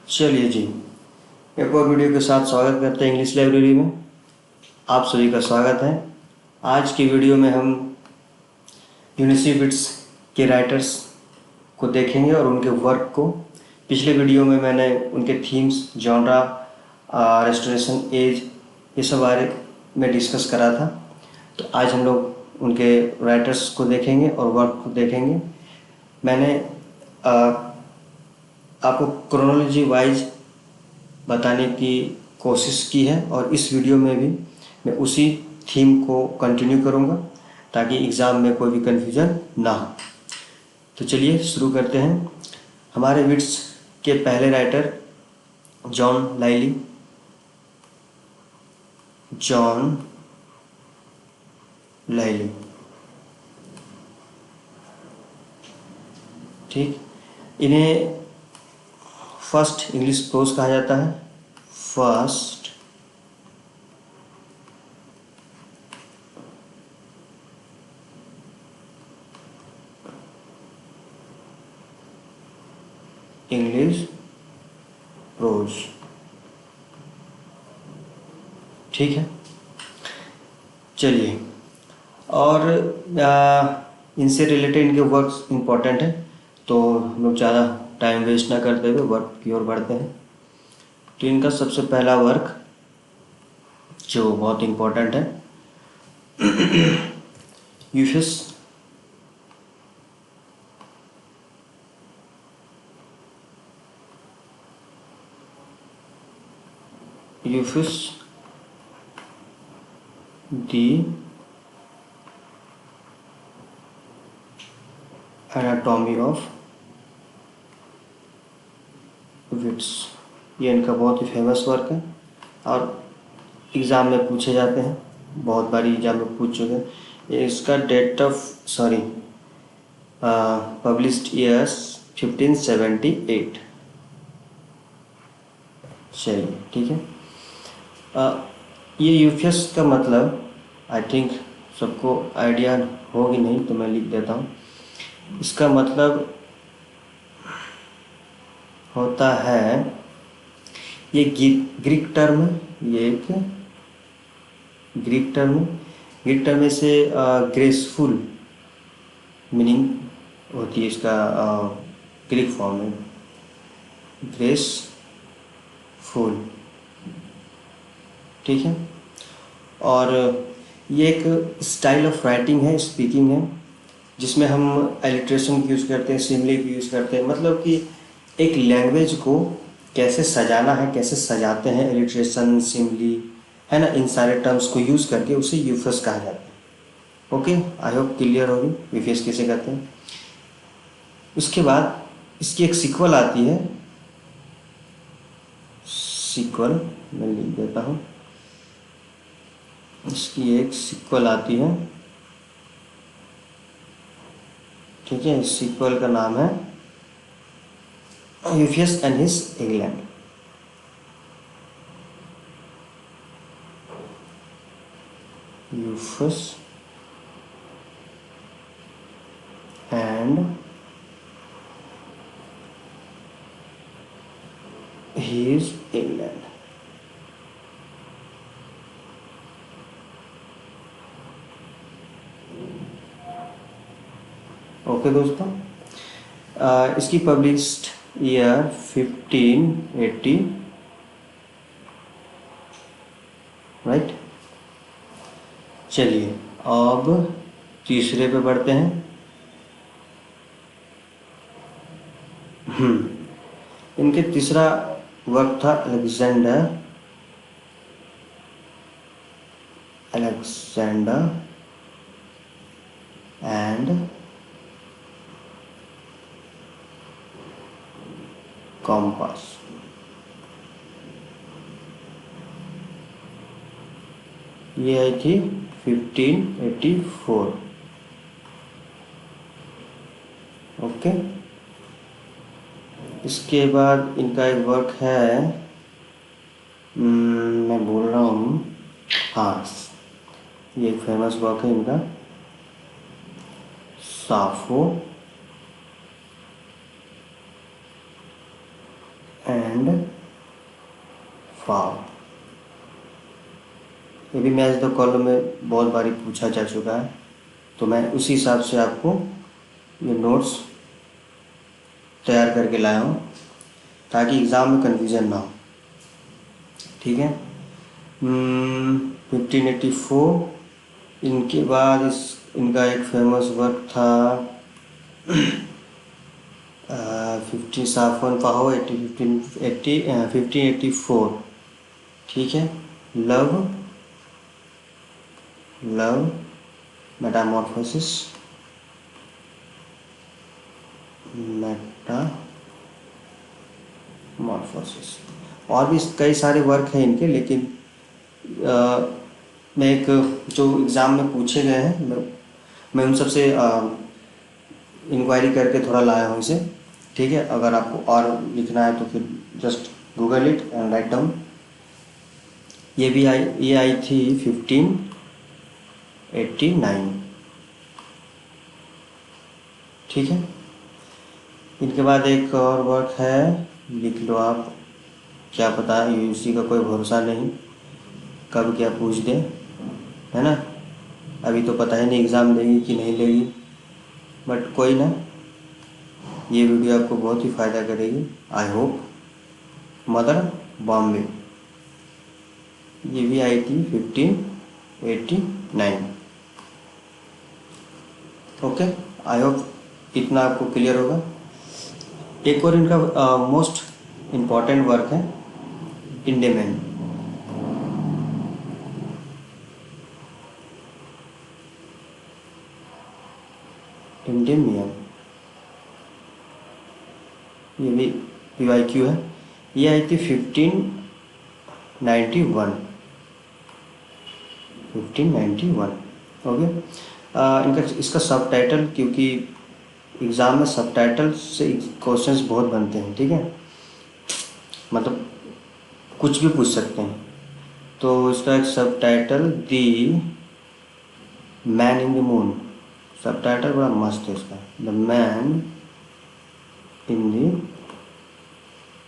चलिए जी, एक और वीडियो के साथ स्वागत करते हैं इंग्लिश लाइब्रेरी में। आप सभी का स्वागत है। आज की वीडियो में हम यूनिसी बिट्स के राइटर्स को देखेंगे और उनके वर्क को। पिछले वीडियो में मैंने उनके थीम्स, जॉनरा, रेस्टोरेशन, एज, ये सब बारे में डिस्कस करा था। तो आज हम लोग उनके राइटर्स को देखेंगे और वर्क को देखेंगे। मैंने आपको क्रोनोलॉजी वाइज बताने की कोशिश की है और इस वीडियो में भी मैं उसी थीम को कंटिन्यू करूँगा ताकि एग्ज़ाम में कोई भी कन्फ्यूज़न ना हो। तो चलिए शुरू करते हैं। हमारे बिट्स के पहले राइटर जॉन लाइली। जॉन लाइली, ठीक। इन्हें फर्स्ट इंग्लिश प्रोज कहा जाता है। फर्स्ट इंग्लिश प्रोज, ठीक है। चलिए, और इनसे रिलेटेड इनके वर्क्स इम्पोर्टेंट हैं, तो हम लोग ज़्यादा टाइम वेस्ट ना करते हुए वर्क की ओर बढ़ते हैं। तो इनका सबसे पहला वर्क जो बहुत इम्पोर्टेंट है, यूफिस यूफिस दी एनाटॉमी ऑफ विट्स। ये इनका बहुत ही फेमस वर्क है और एग्ज़ाम में पूछे जाते हैं, बहुत बारी एग्ज़ाम में पूछ चुके हैं। इसका डेट ऑफ पब्लिश्ड ईयर्स 1578। चलिए, ठीक है। ये यूफियस का मतलब आई थिंक सबको आइडिया होगी, नहीं तो मैं लिख देता हूँ। इसका मतलब होता है, ये ग्रीक टर्म है, ये एक ग्रीक टर्म है। ग्रीक टर्म में से ग्रेसफुल मीनिंग होती है इसका, ग्रीक फॉर्म में ग्रेसफुल, ठीक है। और ये एक स्टाइल ऑफ राइटिंग है, स्पीकिंग है, जिसमें हम एलिट्रेशन यूज़ करते हैं, सिमिली यूज़ करते हैं। मतलब कि एक लैंग्वेज को कैसे सजाना है, कैसे सजाते हैं, एलिट्रेशन, सिमिली, है ना, इन सारे टर्म्स को यूज़ करके उसे यूफस कहा जाता है। ओके, आई होप क्लियर होगी यूफस कैसे करते हैं। उसके बाद इसकी एक सीक्वल आती है, सीक्वल मैं लिख देता हूँ। इसकी एक सीक्वल आती है, ठीक है। इस सीक्वल का नाम है Euphues and his England. Euphues and his England. Okay दोस्तों, इसकी पब्लिश्ड ईयर 1580, राइट। चलिए, अब तीसरे पे बढ़ते हैं। इनके तीसरा वर्क था अलेक्जेंडर एंड कॉम्पास। ये आई थी 1584। ओके, इसके बाद इनका एक वर्क है, मैं बोल रहा हूँ, हाँ, ये एक फेमस वर्क है इनका, साफो एंड फाव। ये भी मैच द कॉलम में बहुत बारी पूछा जा चुका है, तो मैं उसी हिसाब से आपको ये नोट्स तैयार करके लाया हूँ ताकि एग्ज़ाम में कन्फ्यूज़न ना हो। ठीक है। 1584। इनके बाद इनका एक फेमस वर्क था 1584। ठीक है। लव मेटामॉर्फोसिस और भी कई सारे वर्क हैं इनके, लेकिन मैं एक जो एग्ज़ाम में पूछे गए हैं मैं उन सबसे इंक्वायरी करके थोड़ा लाया हूँ इसे। ठीक है। अगर आपको और लिखना है तो फिर just Google it and write down. ये आई थी 1589। ठीक है। इनके बाद एक और वर्क है, लिख लो आप, क्या पता यूजीसी का कोई भरोसा नहीं, कब क्या पूछ दे, है ना। अभी तो पता ही नहीं एग्ज़ाम लेगी कि नहीं लेगी, बट कोई ना, ये वीडियो आपको बहुत ही फ़ायदा करेगी, आई होप। मदर बॉम्बे, ये भी आई थी 1589। ओके, आई होप इतना आपको क्लियर होगा। एक और इनका मोस्ट इम्पॉर्टेंट वर्क है इंडेमन। इंडेमियम, ये भी PYQ है। ये आई थी 1591। ओके। इनका इसका सब टाइटल, क्योंकि एग्ज़ाम में सब टाइटल से क्वेश्चंस बहुत बनते हैं। ठीक है, मतलब कुछ भी पूछ सकते हैं। तो इसका एक सब title the man in the moon, सब टाइटल बड़ा मस्त है इसका, the man in the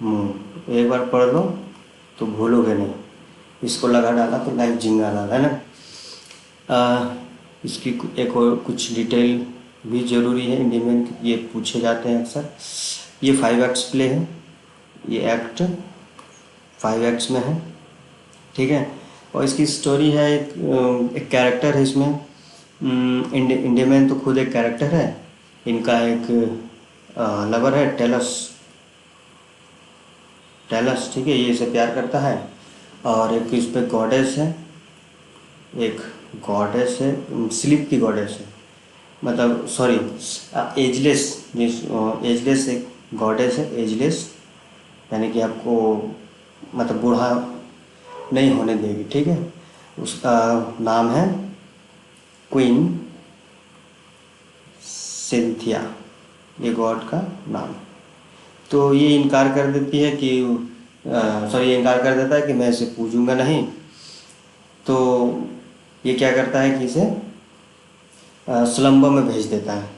moon. एक बार पढ़ लो तो भूलोगे नहीं। इसको लगा डाला तो लाइफ जिंगा डाला, है ना। इसकी एक और कुछ डिटेल भी ज़रूरी है इंडियन, ये पूछे जाते हैं अक्सर। ये 5 एक्ट्स प्ले है, ये एक्ट 5 एक्ट्स में है। ठीक है। और इसकी स्टोरी है, एक कैरेक्टर है इसमें। इंडियन तो खुद एक कैरेक्टर है। इनका एक लवर है टेलस। ठीक है, ये इसे प्यार करता है। और एक इस पर गॉडेस है, एक गॉडेस है, स्लीप की गॉडेस है, मतलब सॉरी एजलेस, एजलेस एक गॉडेस है, एजलेस, यानी कि आपको मतलब बूढ़ा नहीं होने देगी। ठीक है। उसका नाम है क्वीन सिंथिया, ये गॉड का नाम है। तो ये इनकार कर देती है कि ये इनकार कर देता है कि मैं इसे पूजूंगा नहीं। तो ये क्या करता है कि इसे स्लम्बो में भेज देता है,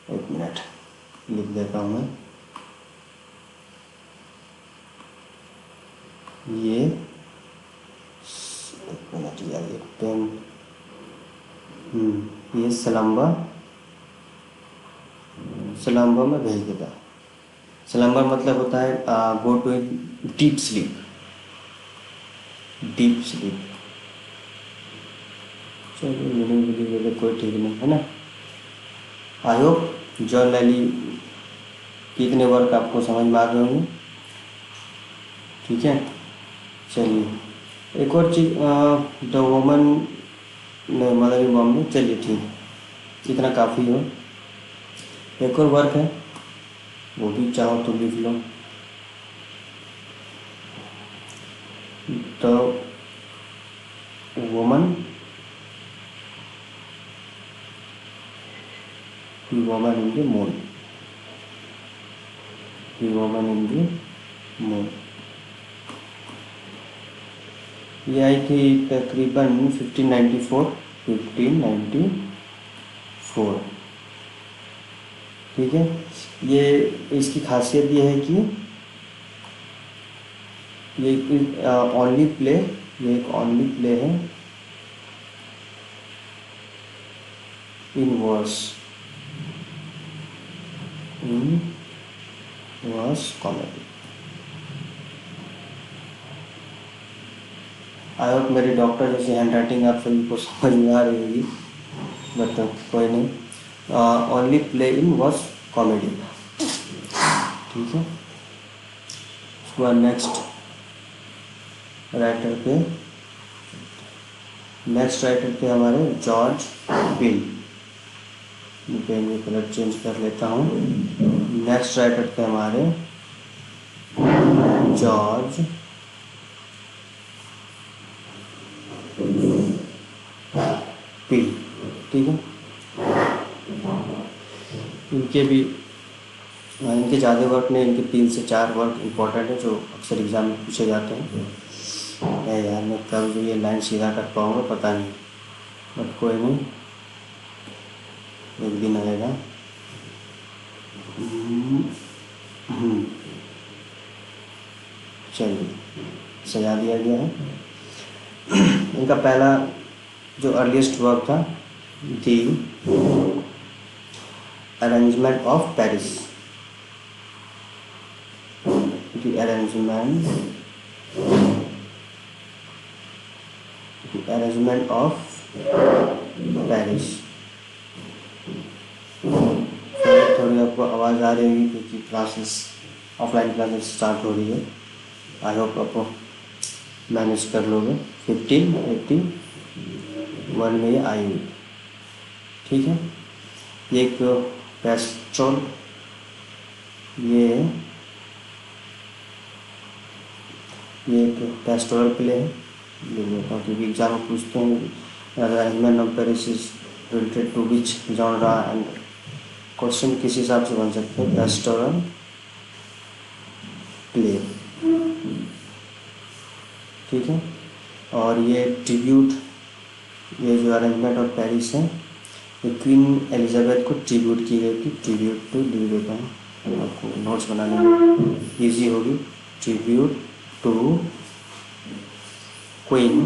एक मिनट लिख देता हूँ मैं। ये एक मिनट यार, ये पेन, ये स्लम्बो में भेज देता है। स्लम्बर मतलब होता है गो टू डीप स्लीप। चलिए मीनिंग भी लिख देते, कोई ठीक नहीं, है ना। आई होप जॉन लैली के इतने वर्क आपको समझ में आ गए होंगे। ठीक है। चलिए एक और चीज़, the woman mother in Bombay. चलिए ठीक, इतना काफ़ी हो। एक और वर्क है, वो भी चाहो तो लिख लो, the woman in the moon. ये आई थी तकरीबन 1594। ठीक है। ये इसकी खासियत ये है कि ये ओनली प्ले, ये एक ओनली प्ले है in verse comedy. I hope मेरी डॉक्टर जैसी हैंड राइटिंग आप सभी को समझ में आ रही होगी, बट कोई नहीं। Only play in verse comedy, ठीक है। उसके बाद नेक्स्ट राइटर पे हमारे जॉर्ज पिल। पेन में कलर चेंज कर लेता हूँ। नेक्स्ट राइटर पे हमारे जॉर्ज पिल, ठीक है। इनके ज़्यादा वर्क नहीं, इनके 3 से 4 वर्क इम्पोर्टेंट है जो अक्सर एग्जाम में पूछे जाते हैं। यार मैं कब जो ये लाइन सीधा कर पाऊँगा पता नहीं, बट कोई नहीं, एक दिन आएगा। चलिए, सजा दिया गया है। इनका पहला जो अर्लीस्ट वर्क था, दी arrangement of Paris, the arrangement of Paris। थोड़ी आपको आवाज़ आ रही होगी क्योंकि क्लासेस, ऑफलाइन क्लासेस स्टार्ट हो रही है। आई होप आप मैनेज कर लोगे। 1581 में ये आई हुई, ठीक है। ये एक पेस्ट्रोल, ये एक पेस्टोरल प्ले है, क्योंकि एग्जाम में पूछते हैं arrangement of Paris is related to which genre, and question किस हिसाब से बन सकते हैं, पेस्टोरल प्ले, ठीक है। और ये ट्रिब्यूट, ये जो अरेंजमेंट ऑफ पेरिस है ये क्वीन एलिजाबेथ को ट्रिब्यूट की गई थी। ट्रिब्यूट टू लिख देता हूँ, आपको नोट्स बनाने में ईजी होगी। Tribute to Queen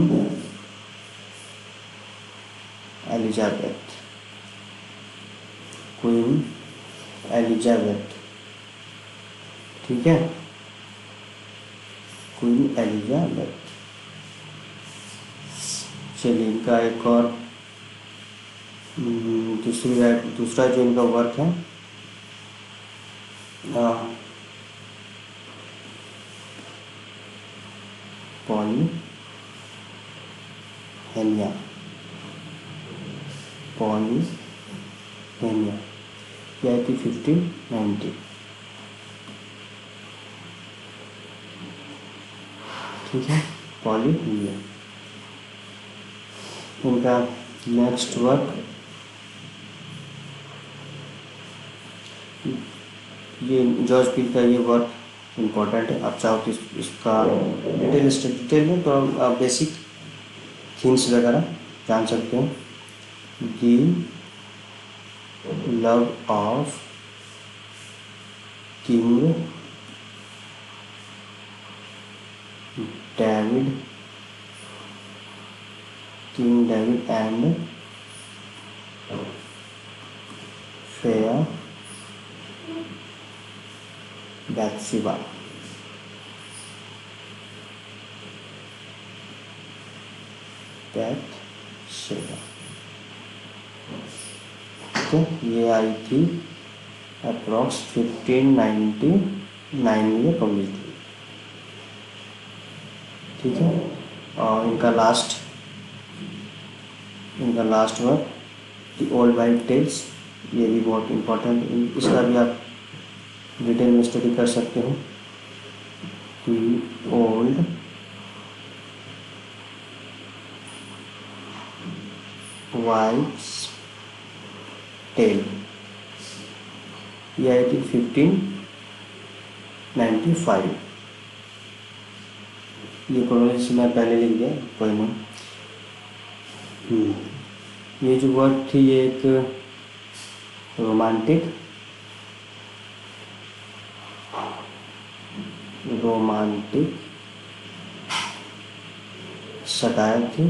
Elizabeth, Queen Elizabeth, ठीक है, क्वीन एलिजाबेथ। चलिए, इनका एक और दूसरा जो इनका वर्क है, पॉलीहेमिया, ये आई थी 1590, ठीक है, पॉलीहेमिया। इनका नेक्स्ट वर्क, ये जॉर्ज पिल का ये वर्क इम्पोर्टेंट है। आप चाहो तो इसका डिटेल में तो आप बेसिक थीम्स वगैरह जान सकते हो। The love of King David and fair Bathsheba, ठीक है। ये आई थी अप्रॉक्स 1599 में ये पब्लिश हुई, ठीक है। और इनका last work the old wives tales, ये भी बहुत इम्पोर्टेंट, इसका भी आप डिटेल में स्टडी कर सकते हो। द ओल्ड वाइट्स टेल, ये आई थी 1595। ये क्रोनोलॉजी मैं पहले लिख दिया, कोई नहीं। ये जो वर्क थी ये एक रोमांटिक रोमांटिक सतायर थी,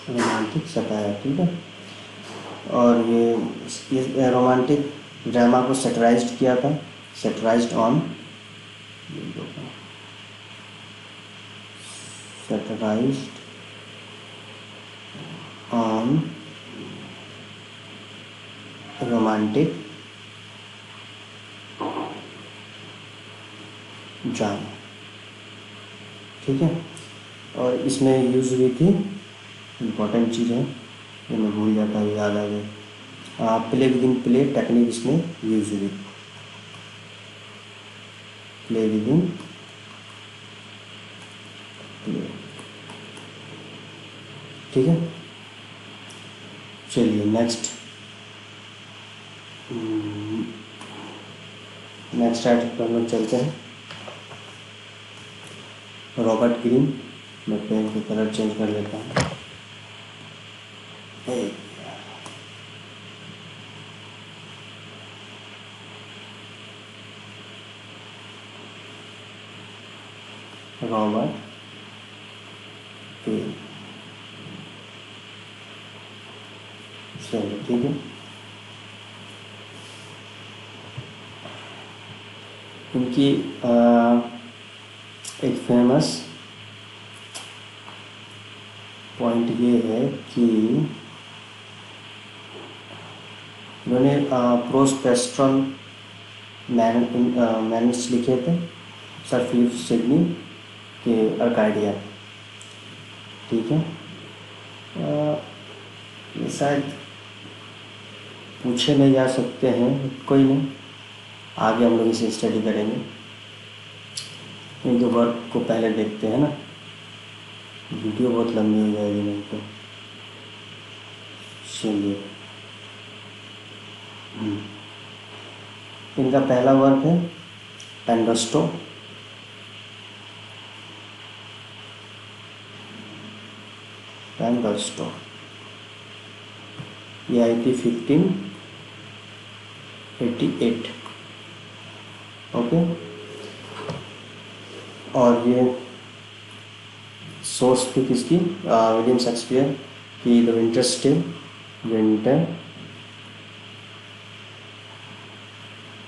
रोमांटिक सतायर, ठीक है। और ये रोमांटिक ड्रामा को सेटराइज्ड किया था, सेटराइज्ड ऑन, सेटराइज्ड ऑन रोमांटिक ड्रामा, ठीक है। और इसमें यूज़ हुई थी, इम्पोर्टेंट चीज़ है ये मैं भूल जाता हूँ, याद आ गई, play with in play technique इसमें यूज हुई, प्ले विद इन प्ले, ठीक है। चलिए नेक्स्ट आर्टिकल पर हम लोग चलते हैं। रॉबर्ट ग्रीन, मैं पेन की कलर चेंज कर लेता हूँ। रॉबर्ट ग्रीन, चलिए ठीक है। उनकी एक फेमस पॉइंट ये है कि उन्होंने प्रोस्पेस्ट्रल मैनस लिखे थे सर फिलिप सिडनी के अर्काडिया, ठीक है। ये शायद पूछे नहीं जा सकते हैं, कोई नहीं, आगे हम लोग इसे स्टडी करेंगे। इनके वर्क को पहले देखते हैं ना, वीडियो बहुत लंबी हो जाएगी नहीं तो। चलिए इनका पहला वर्क है पेंडोस्टो, पेंडोस्टो, ये आई थी 1588, ओके। और ये सोर्स थी किसकी, विलियम शेक्सपियर की the winter's tale,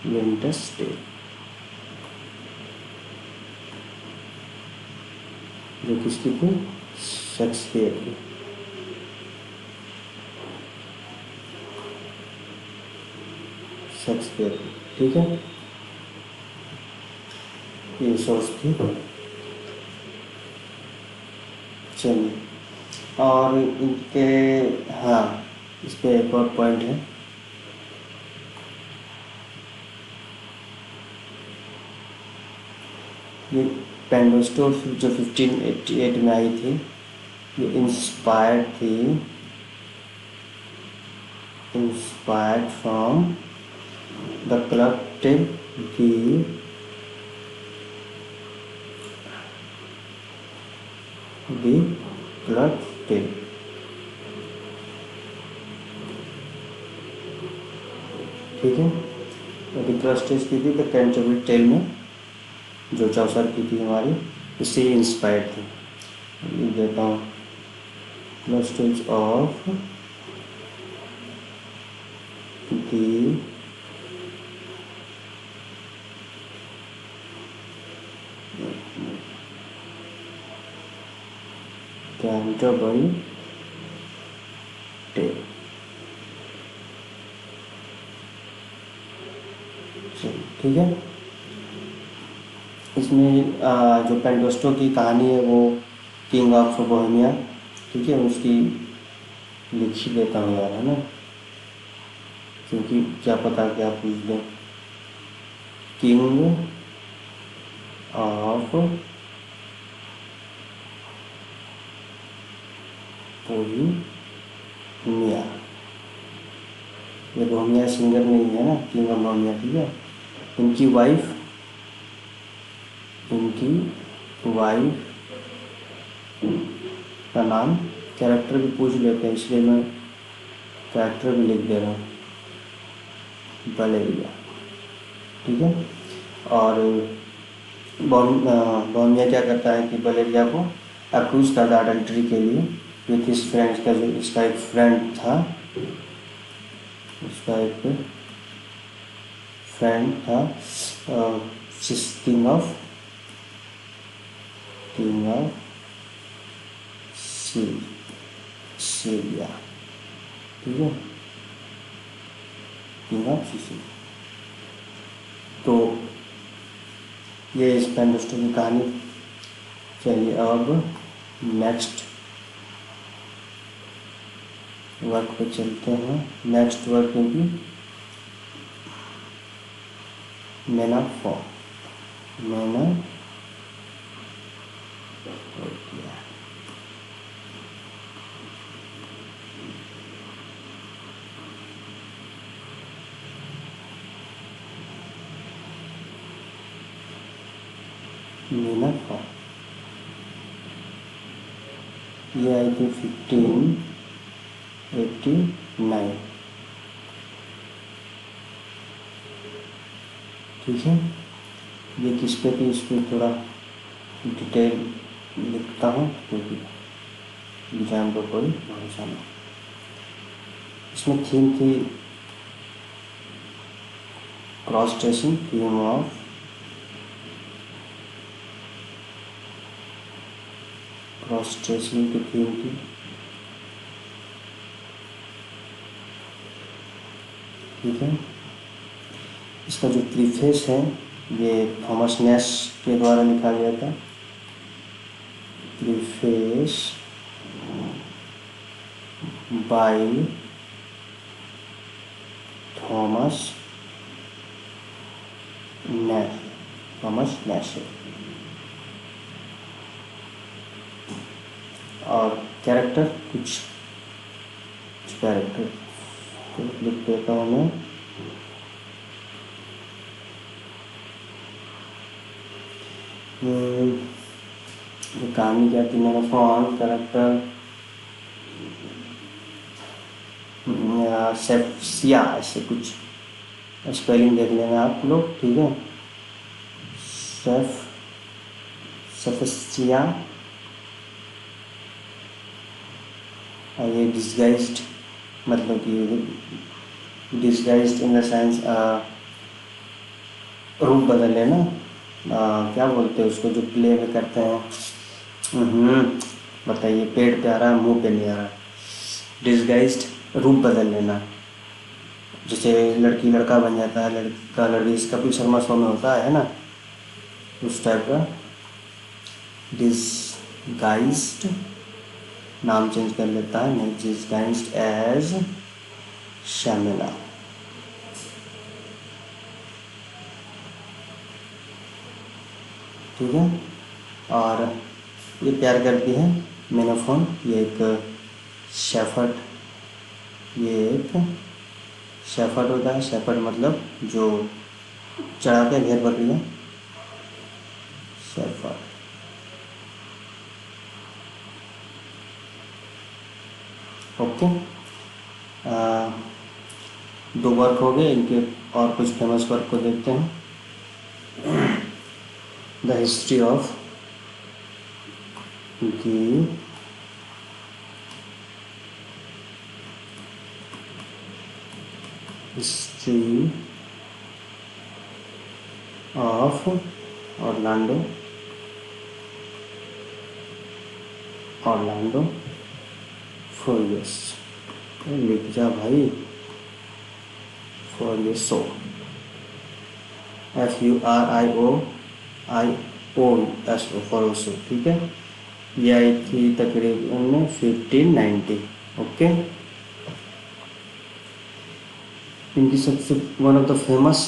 winter's tale, जो किसकी थी, शेक्सपियर की। शेक्सपियर की, ठीक है, ये सोर्स थी। चलिए, और इनके हाँ इस पे एक और पॉइंट है, ये पेंडोस्टो जो 1588 में आई थी, ये inspired from the club tale, the club tale, ठीक है। तो दी क्लब टेल की थी, द कैंटरबरी टेल में जो चौसर की थी हमारी, इससे इंस्पायर्ड थी। ये देता हूँ, club tales of the Canterbury tale, ठीक है। इसमें जो पेंडोस्टो की कहानी है वो किंग ऑफ बोहेमिया, ठीक है, उसकी लिख ही देता हूँ यार, है ना, क्योंकि क्या पता क्या पूछ दें। किंग ऑफ बोहेमिया, ये बोहेमिया सिंगर नहीं है ना, किंग ऑफ बोहेमिया, ठीक है। इनकी वाइफ का नाम, कैरेक्टर भी पूछ लेते हैं, इसलिए मैं कैरेक्टर भी लिख दे रहा हूँ। वलेरिया, ठीक है। और बोमिया क्या करता है कि वलेरिया को अक्यूज करता है अडल्ट्री के लिए विथ हिज फ्रेंड्स का, जो इसका एक फ्रेंड था, उसका एक फ्रेंड था किंग ऑफ सीरिया, ठीक है, किंग ऑफ सिसिली। तो ये स्पेन रुस्तम की कहानी। चलिए अब नेक्स्ट वर्क पे चलते हैं। नेक्स्ट वर्क होगी मेनाफॉर। मेनाफॉर ये आई थी 1589, ठीक है। ये किस पे थी, इस पर थोड़ा डिटेल लिखता हूँ क्योंकि एग्जाम को कोई भरोसा नहीं। इसमें थीम थी cross dressing, theme of cross dressing की थीम थी, ठीक है। इसका जो प्रीफेस है ये थॉमस नैश के द्वारा लिखा गया था। Preface by Thomas Nash. और कैरेक्टर कुछ कैरेक्टर तो लिख देता हूँ मैं। ये कहानी क्या थी, मेरा फोन कैरेक्टर सेफ्सिया, ऐसे कुछ स्पेलिंग देख लेना आप लोग, ठीक है। सेफ्सिया। ये डिस्गाइज्ड, मतलब कि डिस्गाइज्ड इन द सेंस रूप बदल लेना। क्या बोलते हैं उसको जो प्ले में करते हैं, बताइए, पेट पे आ रहा है मुंह पे नहीं आ रहा। डिस्गाइज्ड रूप बदल लेना, जैसे लड़की लड़का बन जाता है, लड़का लड़की, इस कपिल शर्मा शो में होता है ना, उस टाइप का। डिस्गाइज्ड नाम चेंज कर लेता है, डिस्गाइज्ड एज श्यामिला, ठीक है। और ये प्यार करती है मेनाफोन, ये एक शेफर्ड होता है। शेफर्ड मतलब जो चढ़ाते हैं भेड़ बकरियाँ, शेफर्ड। ओके, दो वर्क हो गए इनके, और कुछ फेमस वर्क को देखते हैं। The history of the history of Orlando Furioso. लिख जा भाई, फोलियसो, FURIOIOSO, फोलियसो, ठीक है। ये आई थी तकरीबन 1590। ओके, इनकी सबसे one of the famous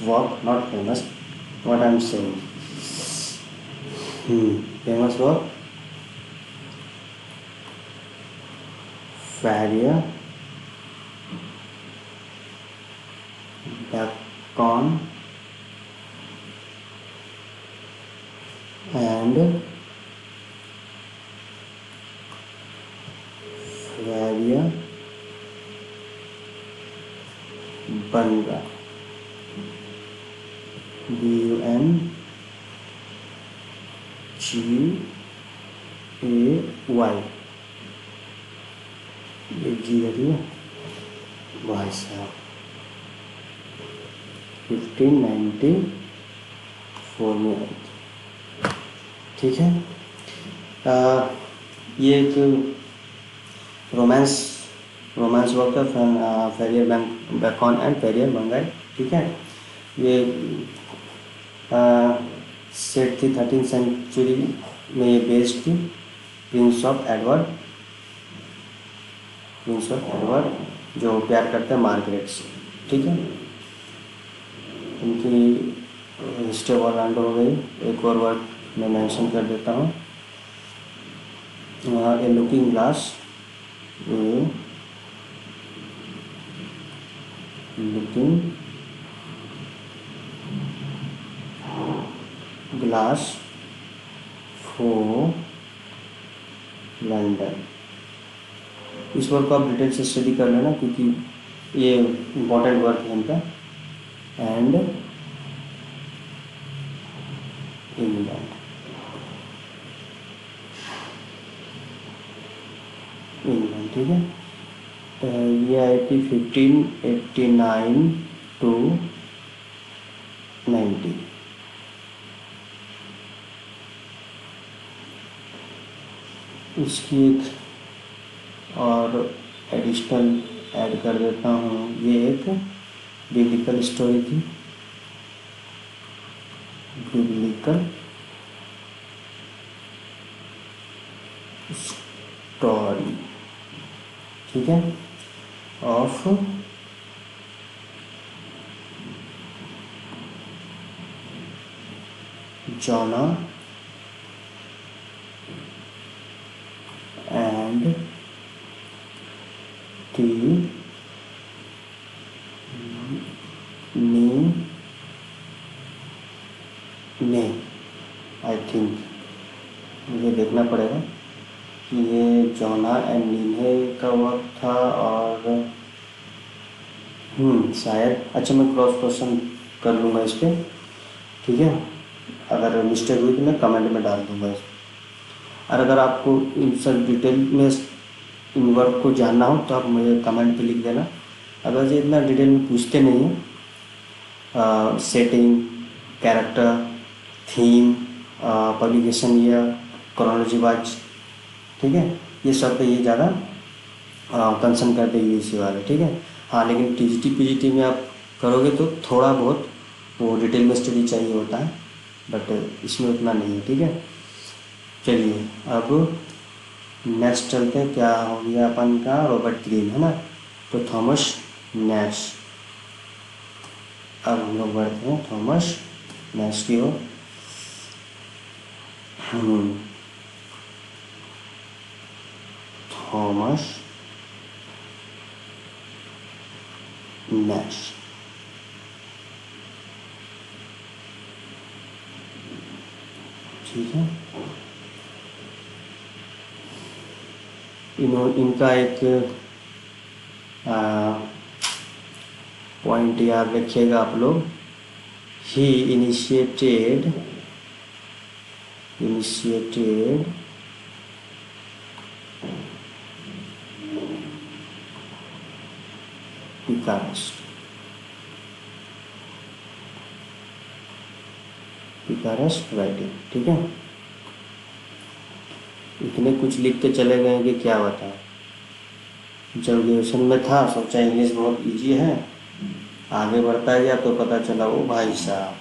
work, not famous, what I am saying, famous work Faria, Bacon and Faria बनगा, BUNGAY, ये जी है, ठीक है भाई साहब, 1594 में आई थी, ठीक है। ये एक रोमांस वर्क है, फेरियर बैकॉन एंड फेरियर मंगाई, ठीक है। ये सेट थी 13th सेंचुरी में, ये बेस्ड थी। प्रिंस ऑफ एडवर्ड जो प्यार करते हैं मार्गरेट से, ठीक है। उनकी हिस्ट्री ऑफ ऑर्लैंडो हो गई। एक और वर्ड मैं मेंशन कर देता हूँ, a looking glass, looking glass for London. इस वर्ड को आप डिटेल से स्टडी कर लेना, क्योंकि ये इम्पोर्टेंट वर्ड है इनका। एंड इंग्लैंड, ठीक है। ये आई थी 1589 to 90। इसकी एक और एडिशनल ऐड कर देता हूँ, ये एक बिब्लिकल स्टोरी थी, बिब्लिकल स्टोरी, ठीक है, ऑफ जोना एंड दी ने, आई थिंक मुझे देखना पड़ेगा कि ये जोना एंड नीने का वर्क था, और शायद, अच्छा मैं क्रॉस क्वेश्चन कर लूँगा इस पर, ठीक है। अगर मिस्टेक हुई तो मैं कमेंट में डाल दूँगा इस, और अगर आपको इन सब डिटेल में इन वर्क को जानना हो तो आप मुझे कमेंट पे लिख देना। अगर ये इतना डिटेल में पूछते नहीं हैं, setting, character, theme, publication year, chronology wise, ठीक है, ये सब पे ये ज़्यादा कंसर्न करते हैं यूसी वाले, ठीक है। हाँ, लेकिन टीजीटी पीजीटी में आप करोगे तो थोड़ा बहुत वो डिटेल में स्टडी चाहिए होता है, बट इसमें उतना नहीं है, ठीक है। चलिए अब नेक्स्ट चलते हैं। क्या हो गया अपन का, रॉबर्ट ग्रीन, है ना, तो थॉमस नैश। अब हम लोग बढ़ते हैं थॉमस नैश की ओर। थॉमस नैश, ठीक है। इनका एक पॉइंट याद रखिएगा आप लोग। ही इनिशिएटेड पिकारेस्ट राइटिंग, ठीक है। इतने कुछ लिख के चले गए कि क्या बताएं। जब ग्रेजुएशन में था सोचा इंग्लिश बहुत इजी है, आगे बढ़ता गया तो पता चला ओ भाई साहब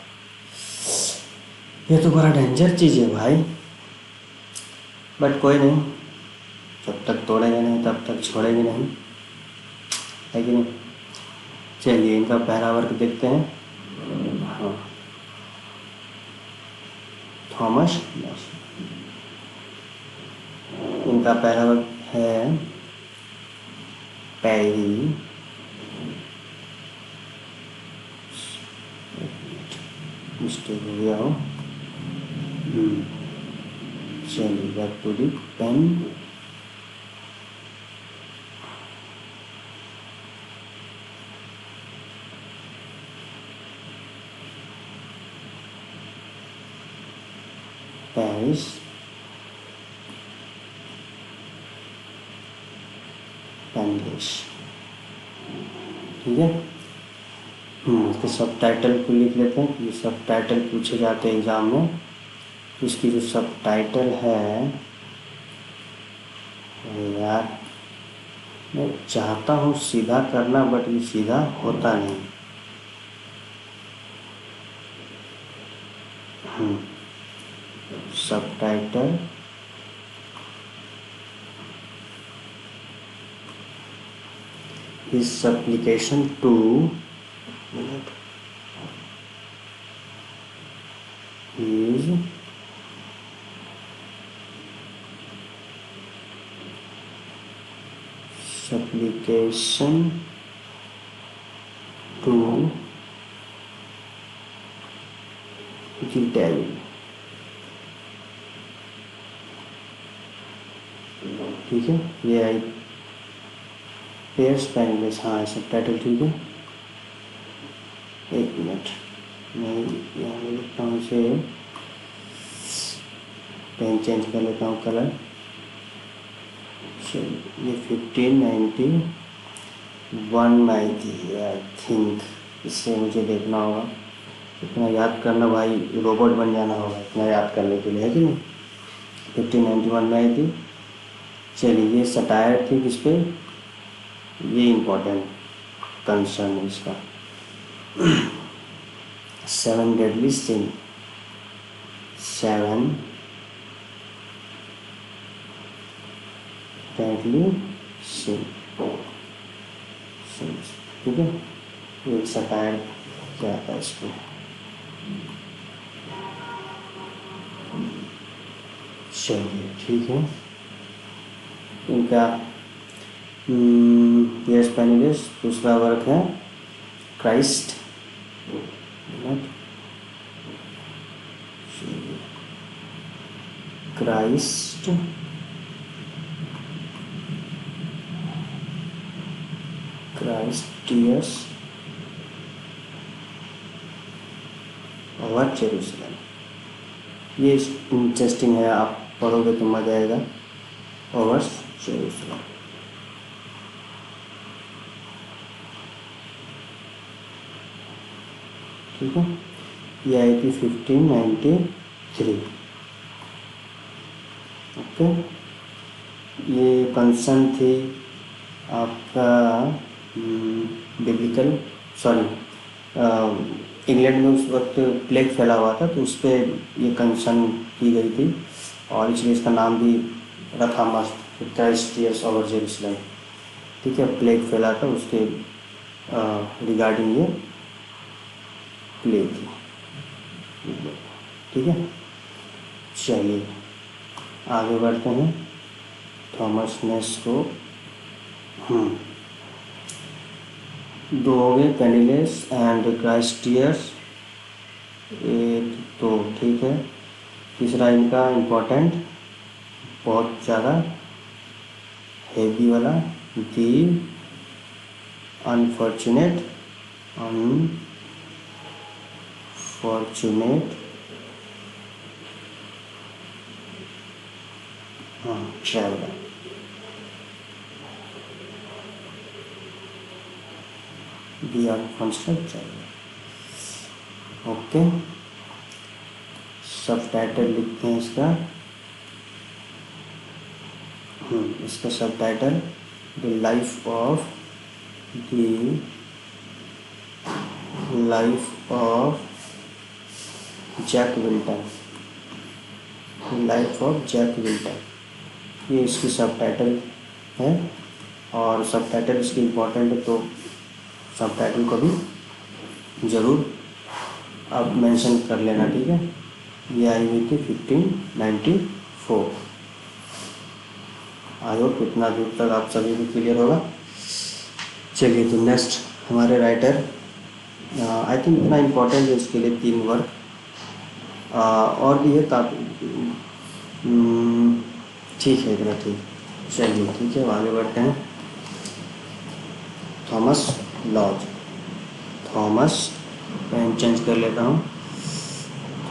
ये तो बड़ा डेंजर चीज़ है भाई। बट कोई नहीं, जब तक तोड़ेंगे नहीं तब तक छोड़ेंगे नहीं, है कि नहीं। चलिए इनका पहला वर्क देखते हैं। हाँ, थॉमस नैश, इनका पहला वर्क है पैरी, मिस्टेक हो गया हो, चलिए back to the pen. Paris, पेनिस। ठीक है। इसके सब टाइटल को लिख लेते हैं। ये सब टाइटल पूछे जाते हैं एग्ज़ाम में। इसकी जो सब टाइटल है, यार मैं चाहता हूँ सीधा करना, बट ये सीधा होता नहीं। Subtitle is supplication to is supplication to the devil। ठीक है, ये आई पेयर्स पेनिस। हाँ, सब टाइटल ठीक है। एक मिनट, मैं यहाँ लिखता हूँ इसे, पेन चेंज कर लेता हूँ कलर। ये 1591 में आई थी आई थिंक। इससे मुझे देखना होगा, इतना याद करना भाई, रोबोट बन जाना होगा इतना याद करने के लिए, है कि नहीं। 1591 में आई थी। चलिए, ये सटायर थी किस पे, ये इम्पोर्टेंट कंसर्न है इसका। 7 डेडली सिन, 7 डेडली सिन। ठीक है, एक सटायर क्या था इसको। चलिए ठीक है। इनका पियर्स पेनिस दूसरा वर्क है Christ. Christ Christ's over Jerusalem. ये इंटरेस्टिंग है, आप पढ़ोगे तो मजा आएगा। Over Jerusalem. ठीक है, ये आई थी 1593। ओके, ये कंसर्न थी आपका बिब्लिकल, सॉरी, इंग्लैंड में उस वक्त प्लेग फैला हुआ था, तो उस पर ये कंसर्न की गई थी, और इसलिए इसका नाम भी रखा मस्त, क्राइस्ट टीयर्स ओवर जेरूसलम। ठीक है, प्लेग फैला था, उसके रिगार्डिंग ये प्ले थी। ठीक है, चलिए आगे बढ़ते हैं। थॉमस नेस को दो हो गए, पेनिस एंड क्राइस्टियर्स, एक तो ठीक है। तीसरा इनका इम्पोर्टेंट, बहुत ज़्यादा हेवी वाला, the unfortunate traveller. The unfortunate traveller. Okay, subtitle लिखते हैं इसका। इसका subtitle, the life of Jack Wilton. Life of Jack Wilton, ये इसकी सब टाइटल है। और सब टाइटल इसकी इम्पोर्टेंट है, तो सब टाइटल को भी ज़रूर आप मेंशन कर लेना। ठीक है, ये आई हुई थी 1594। आई होप इतना दूर तक आप सभी को क्लियर होगा। चलिए, तो नेक्स्ट हमारे राइटर, आई थिंक इतना इम्पोर्टेंट है इसके लिए 3 वर्क, और भी है काफ़ी। ठीक है, इतना ठीक। चलिए ठीक है, आगे बढ़ते हैं। Thomas Lodge. Thomas, pen change कर लेता हूँ।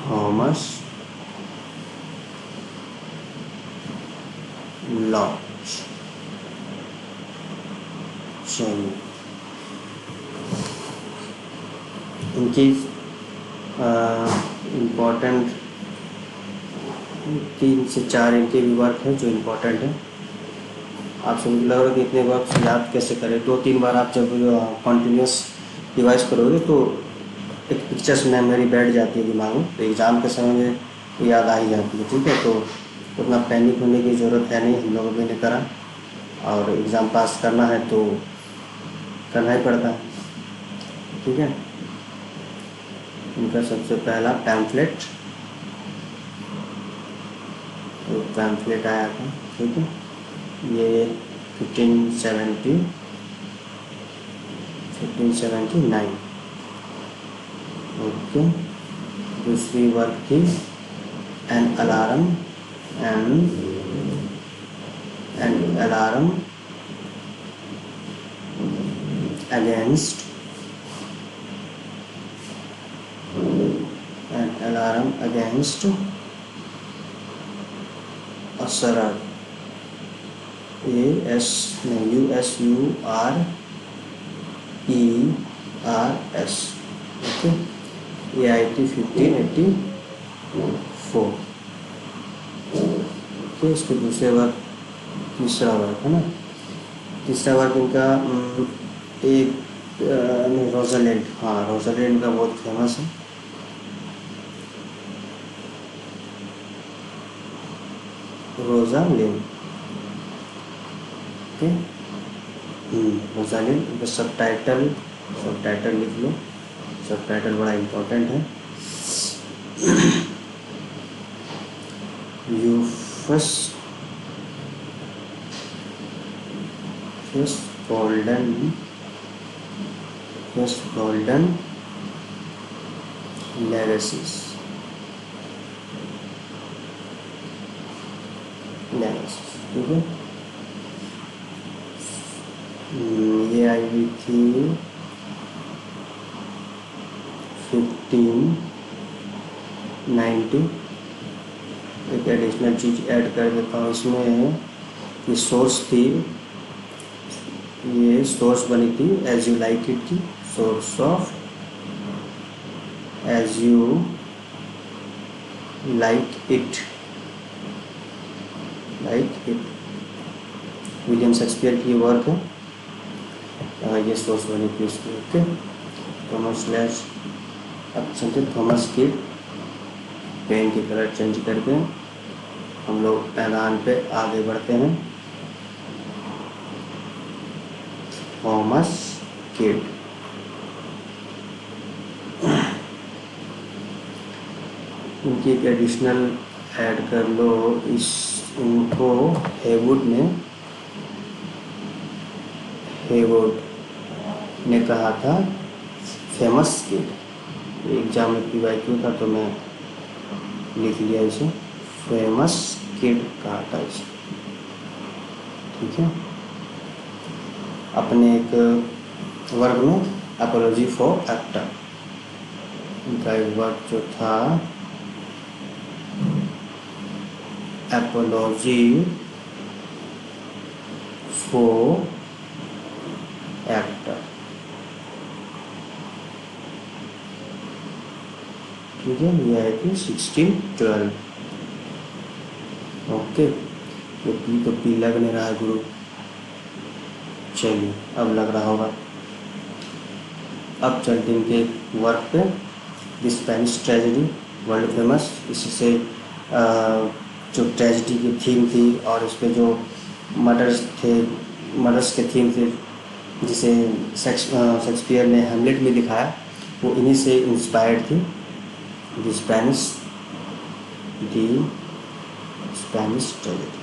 थॉमस लॉन्च। चलिए, इनकी इम्पोर्टेंट 3 से 4 इनके भी वर्क हैं जो इम्पोर्टेंट है। आप सभी को लग रहा है कि इतने वर्क याद कैसे करें। 2-3 बार आप जब कॉन्टिन्यूस रिवाइज करोगे तो एक पिक्चर्स मेमोरी बैठ जाती है दिमाग में, तो एग्ज़ाम के समय में तो याद आ ही जाती है। ठीक है, तो उतना पैनिक होने की ज़रूरत है नहीं, हम लोगों ने करा और एग्ज़ाम पास करना है तो करना ही पड़ता है। ठीक है, इनका सबसे पहला पैम्फलेट, तो पैम्फलेट आया था। ठीक है, ये 1579। ओके, दूसरी वर्क थी an alarm against usurers, USURERS। Okay, ये आई थी 1584। ओके, इसके दूसरे वर्क, तीसरा वर्क है ना, तीसरा वर्क इनका एक रोज़ालैंड, हाँ रोज़ालैंड का बहुत फेमस है। रोज़ालैंड, ओके, रोज़ालैंड। इनका सब टाइटल लिख लो, सब टाइटल बड़ा इम्पोर्टेंट है। You first golden legacies. ठीक है, ये आई हुई थी 1590। एक एडिशनल चीज़ ऐड कर देता हूँ इसमें कि सोर्स थी, ये सोर्स बनी थी एज यू लाइक इट की, source of as you like it William Shakespeare की वर्क है, ये सोर्स बनी थी इसकी। ओके, थॉमस किड, पेन की कलर चेंज करके हम लोग मैदान पे आगे बढ़ते हैं। थॉमस किड, इनकी एक एडिशनल ऐड कर लो, इनको हेवुड ने कहा था फेमस किड। एग्जाम में PYQ था तो मैं लिख लिया इसे, फेमस किड कहा था इसे। ठीक है, अपने एक वर्क में अपॉलॉजी फॉर एक्टर, इनका एक वर्क जो था अपॉलॉजी फॉर एक्टर। ठीक है, ये आई थी 1612। ओके, तो पी लग नहीं रहा है गुरु, चलिए अब लग रहा होगा। अब चलते इनके वर्क पे, the Spanish tragedy world famous. इससे जो ट्रेजेडी की थीम थी और इस पर जो मर्डर्स के थीम थे, जिसे शेक्सपियर ने हैमलेट में दिखाया, वो इन्हीं से इंस्पायर्ड थी। The Spanish tragedy.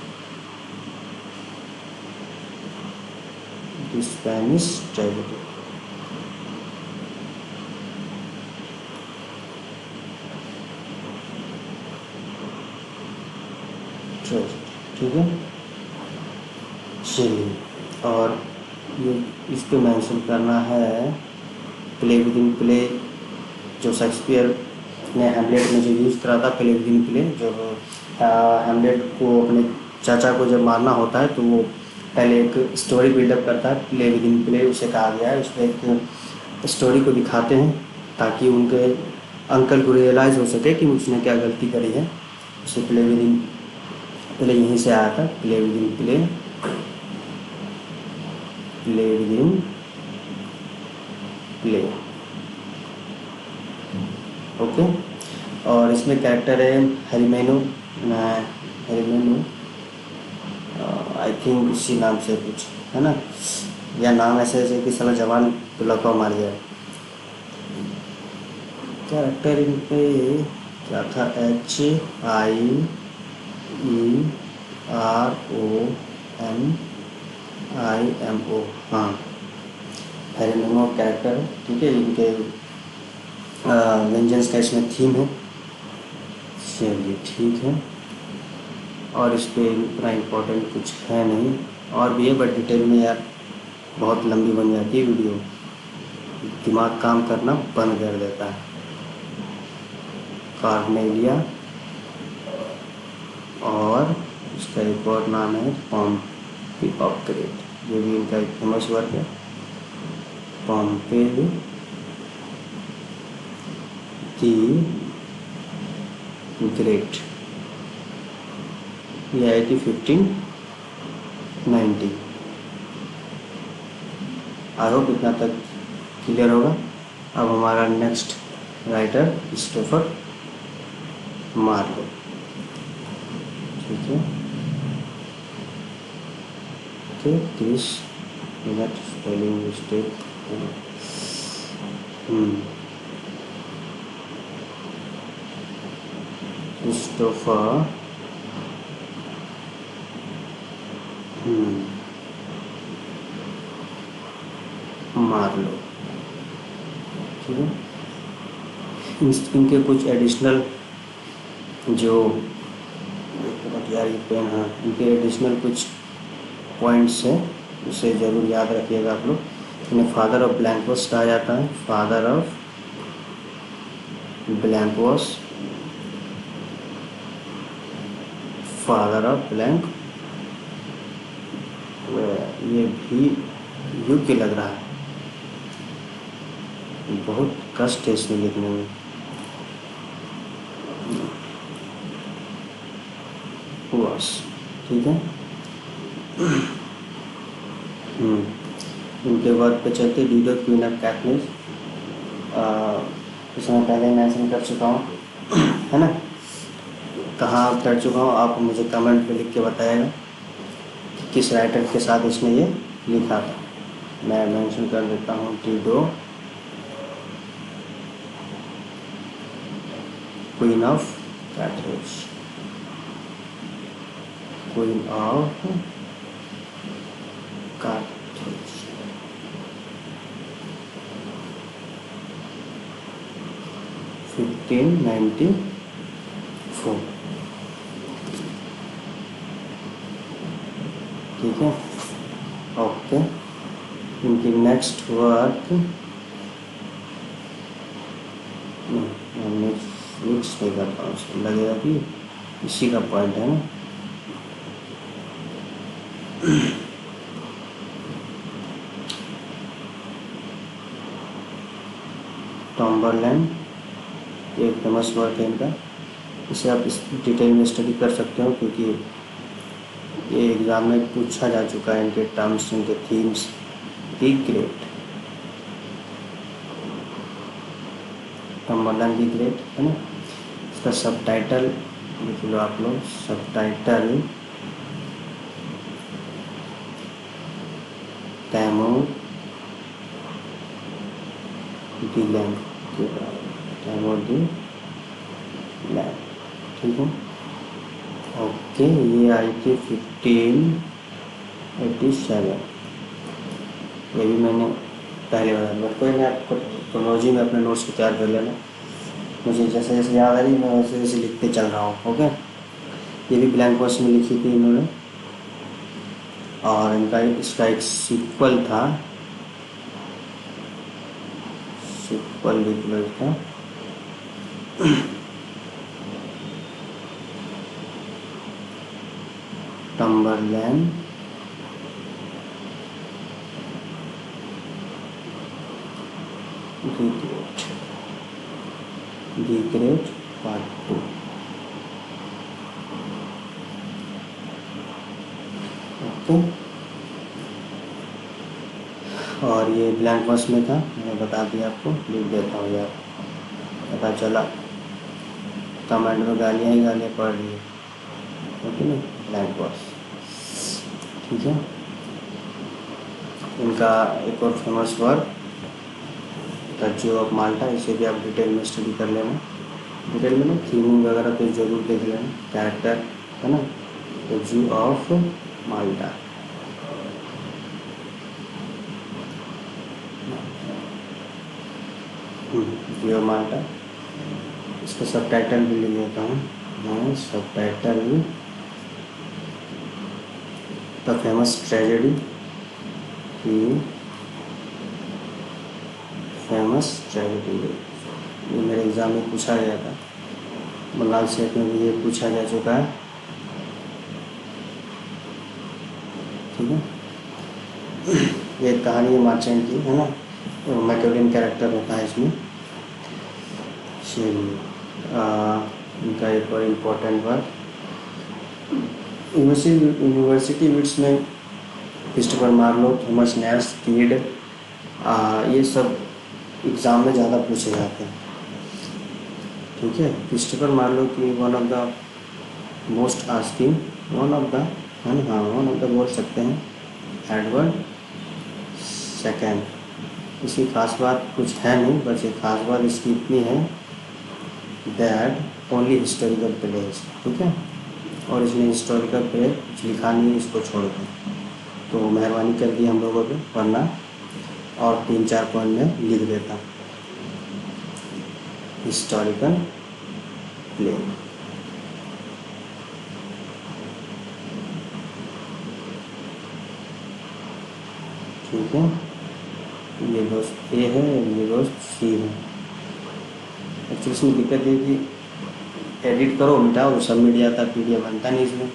ठीक है, चलिए, और ये इस पे मेंशन करना है प्ले विद इन प्ले, जो शेक्सपियर ने हैमलेट में जो यूज़ करा था, प्ले विद इन प्ले, जो हैमलेट को अपने चाचा को जब मारना होता है तो वो पहले एक स्टोरी बिल्डअप करता है, प्ले विद इन प्ले उसे कहा गया है। उसमें एक स्टोरी को दिखाते हैं ताकि उनके अंकल को रियलाइज़ हो सके कि उसने क्या गलती करी है। उसे प्ले विद इन प्ले यहीं से आया था, play with in play, play with in play. Okay. और इसमें कैरेक्टर है हेरिमेनो, हेरिमेनो आई थिंक इसी नाम से कुछ है ना, या नाम ऐसे ऐसे कि साला जवान तो लकवा मार गया। कैरेक्टर इन पे क्या था, HIEROMIMO, हाँ हेरिमेनो कैरेक्टर है। ठीक है, इनके वेंजेंस का इसमें थीम है। चलिए ठीक है, और इस पर इतना इम्पोर्टेंट कुछ है नहीं, और भी है बट डिटेल में यार बहुत लंबी बन जाती है वीडियो, दिमाग काम करना बंद कर देता है। कार्नेलिया, और इसका एक और नाम है पॉम्पी ऑफ ग्रेट, ये भी इनका एक फेमस वर्क है, पॉम्पे दी ग्रेट। ये आई थी 1590। आई होप इतना तक क्लियर होगा। अब हमारा नेक्स्ट राइटर क्रिस्टोफर मार्लो। ठीक है, okay, Chris spelling mistake, Christopher Marlowe. ठीक है, इनके कुछ एडिशनल जो यार ये पेन, हाँ इनके एडिशनल कुछ पॉइंट्स हैं, उसे ज़रूर याद रखिएगा आप लोग। इन्हें फादर ऑफ ब्लैंक वर्स कहा जाता है, father of blank verse, father of blank. ये भी योग्य लग रहा है, बहुत कष्ट है इसमें लिखने में। वर्स, ठीक है। इनके वर्क पे चलते डीडो क्वीन ऑफ कैथनीज, इसमें पहले मेंशन कर चुका हूँ है ना, कहाँ कर चुका हूँ, आप मुझे कमेंट पे लिख के बताइएगा कि किस राइटर के साथ इसने ये लिखा था। मैं मेंशन कर देता हूँ Dido queen of Carthage, queen of Carthage. Fifteen 94। ठीक है, ओके। इनकी नेक्स्ट वर्क मिक्स नहीं करता हूँ, उसको लगेगा कि इसी का पॉइंट है ना। टॉम्बरलैंड एक फेमस वर्क है इनका, इसे आप इस डिटेल में स्टडी कर सकते हो क्योंकि ये एग्ज़ाम में पूछा जा चुका है। इनके टर्म्स, इनके themes, the great, Tamburlaine the great है ना। इसका सब टाइटल लिख लो आप लोग, subtitle Tamburlaine, Tamburlaine. ठीक है, ओके। ये आई थी 1587। ये भी मैंने पहले बताया, बट कोई नहीं, आपको क्रोनोलॉजी में अपने नोट्स को तैयार कर लेना। मुझे जैसे जैसे याद आ रही मैं वैसे वैसे लिखते चल रहा हूँ। ओके, ये भी ब्लैंक वर्स में लिखी थी इन्होंने, और इनका इसका एक सीक्वल था, सीक्वल लिख लो इसका, Chamberlain the great part 2। Okay, और ये ब्लैंक वर्स में था, मैंने बता दिया आपको, लिख देता हूँ यार, पता चला कमेंट में गालियाँ ही गालियाँ पड़ रही है, ओके ना, ब्लैंक वर्स, ठीक है। इनका एक और famous work the zoo of माल्टा, इसे भी आप डिटेल में स्टडी कर लेना, डिटेल में ना, थीमिंग वगैरह तो जरूर देख लेना, कैरेक्टर है ना, the zoo of Malta. Zoo of माल्टा, इसका सब टाइटल भी लिख देता हूँ मैं, सब title the famous tragedy, famous tragedy. ये मेरे एग्ज़ाम में पूछा गया था, बंगाल सेट में भी ये पूछा जा चुका है, ठीक है। ये कहानी है मार्चेंट की, है ना, तो मैकेलिन कैरेक्टर होता है इसमें। चलिए, इनका एक और इम्पोर्टेंट वर्क यूनिवर्सिटी विट्स में क्रिस्टोफर मार्लो, थॉमस नैश, कीड, ये सब एग्ज़ाम में ज़्यादा पूछे जाते हैं, ठीक है। क्रिस्टोफर मार्लो की one of the most asking, one of the, है ना, हाँ, वन ऑफ द बोल सकते हैं, एडवर्ड सेकेंड। इसकी खास बात कुछ है नहीं, बस एक खास बात इसकी इतनी है दैट ओनली हिस्टोरिकल प्लेस, ठीक है, और इसने हिस्टोरिकल प्ले कुछ लिखा नहीं है इसको छोड़ कर, तो मेहरबानी कर दी हम लोगों पे, वरना और 3-4 पॉइंट में लिख देता हिस्टोरिकल प्ले। ठीक है, ये दोस्त ए है, ये दोस्त सी है। एक्चुअली इसमें दिक्कत है कि एडिट करो मिटाओ तो सबमिट जाता है, PDF बनता नहीं इसमें,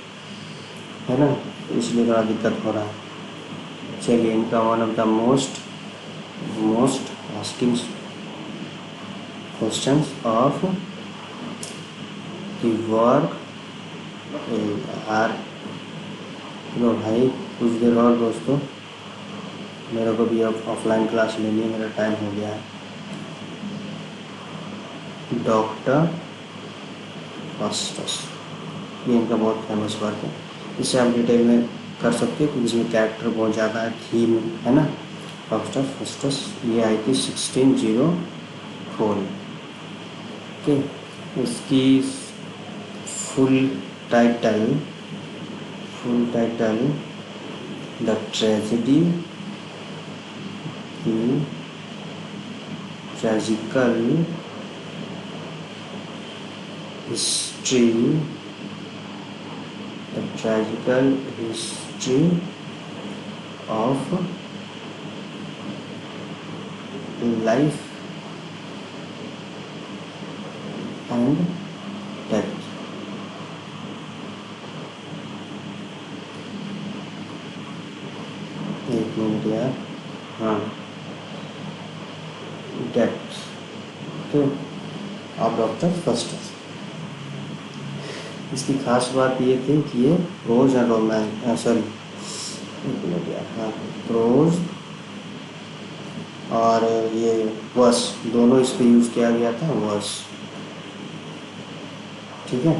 है ना, इसलिए थोड़ा दिक्कत हो रहा है। चलिए, इनका one of the most asking questions of the work are, लो भाई कुछ देर और दोस्तों, मेरे को भी अब ऑफलाइन क्लास लेनी है, मेरा टाइम हो गया है। डॉक्टर फास्टस, ये इनका बहुत फेमस वर्क है, इसे आप डिटेल में कर सकते हो क्योंकि इसमें कैरेक्टर बहुत ज़्यादा है, थीम है ना। डॉक्टर फास्टस ये आई थी 1604, ओके। इसकी full title the tragedy, tragical history, the tragical history of life and death. एक मिनट यार, हाँ, डेथ, तो आप डॉक्टर फास्टस। इसकी खास बात ये थी कि ये प्रोज एंड रोमांस, सॉरी एक मिनट यार, हाँ, प्रोज और ये वर्स दोनों इस पर यूज़ किया गया था, वर्स, ठीक है।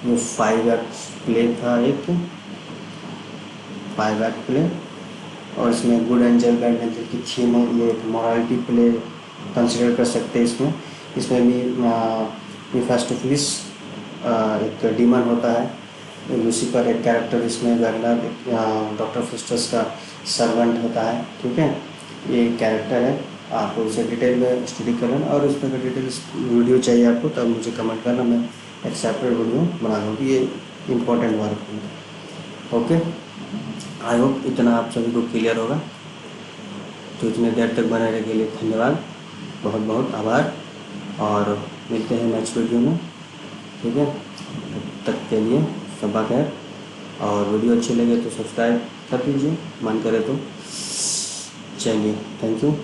ये 5 एक्ट प्ले था, एक 5 एक्ट प्ले, और इसमें गुड एंजल बैड एंजल की थीम है, ये एक मोरालिटी प्ले कंसिडर कर सकते हैं। इसमें भी मेफिस्टोफेलिस एक डीमन होता है, लूसीफर एक कैरेक्टर इसमें, वैगनर डॉक्टर फास्टस का सर्वेंट होता है, ठीक है। ये कैरेक्टर है, आप उसे डिटेल में स्टडी कर लेना, और उस पर डिटेल वीडियो चाहिए आपको तब मुझे कमेंट करना, मैं एक सेपरेट वीडियो बना दूँगी, ये इम्पोर्टेंट वर्क है, ओके। आई होप इतना आप सभी को क्लियर होगा, तो इतने देर तक बने रहने के लिए धन्यवाद, बहुत बहुत आभार, और मिलते हैं नेक्स्ट वीडियो में, ठीक है। तब तक के लिए शब्बा खैर। और वीडियो अच्छी लगे तो सब्सक्राइब कर दीजिए, मन करे तो। चलिए, थैंक यू।